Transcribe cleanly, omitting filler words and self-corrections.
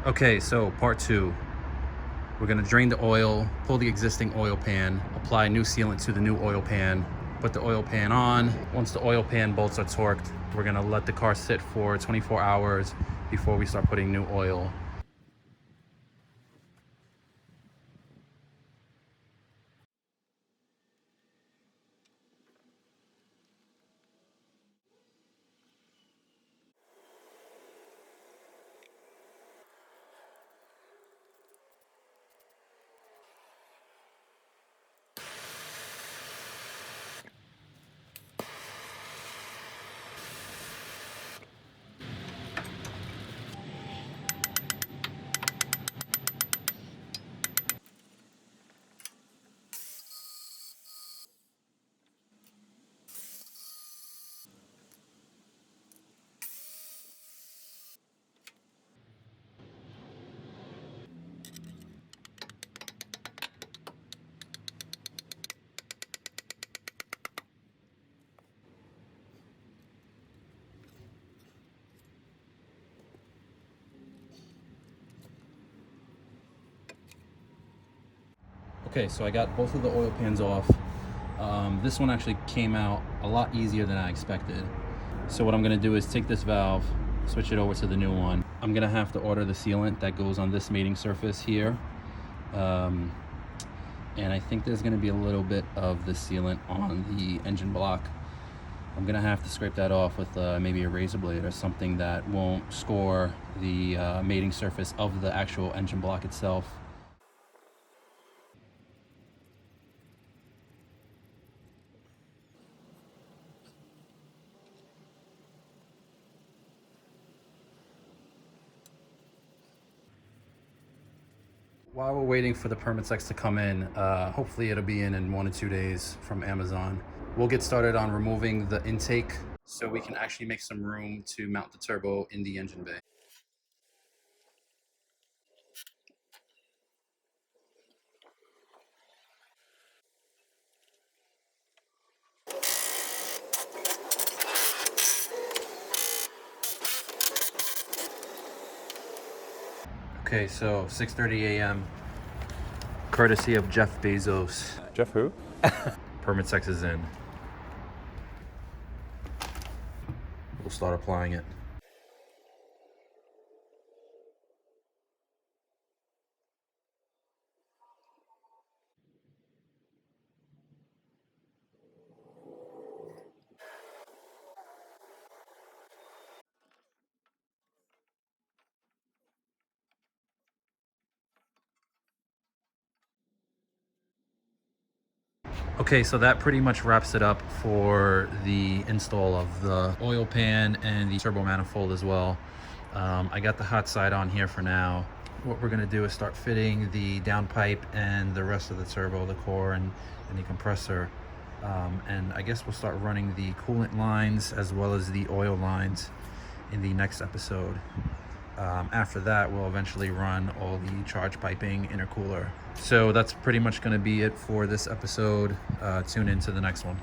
Okay, so part two. We're gonna drain the oil, pull the existing oil pan, apply new sealant to the new oil pan, put the oil pan on. Once the oil pan bolts are torqued, we're gonna let the car sit for 24 hours before we start putting new oil. Okay, so I got both of the oil pans off. This one actually came out a lot easier than I expected. So what I'm gonna do is take this valve, switch it over to the new one. I'm gonna have to order the sealant that goes on this mating surface here. And I think there's gonna be a little bit of the sealant on the engine block. I'm gonna have to scrape that off with maybe a razor blade or something that won't score the mating surface of the actual engine block itself. While we're waiting for the Permatex to come in, hopefully it'll be in 1 or 2 days from Amazon. We'll get started on removing the intake so we can actually make some room to mount the turbo in the engine bay. Okay, so 6:30 a.m. courtesy of Jeff Bezos. Jeff who? Permatex is in. We'll start applying it. Okay, so that pretty much wraps it up for the install of the oil pan and the turbo manifold as well. I got the hot side on here for now. What we're gonna do is start fitting the downpipe and the rest of the turbo, the core and the compressor. And I guess we'll start running the coolant lines as well as the oil lines in the next episode. After that, we'll eventually run all the charge piping, intercooler. So that's pretty much going to be it for this episode. Tune into the next one.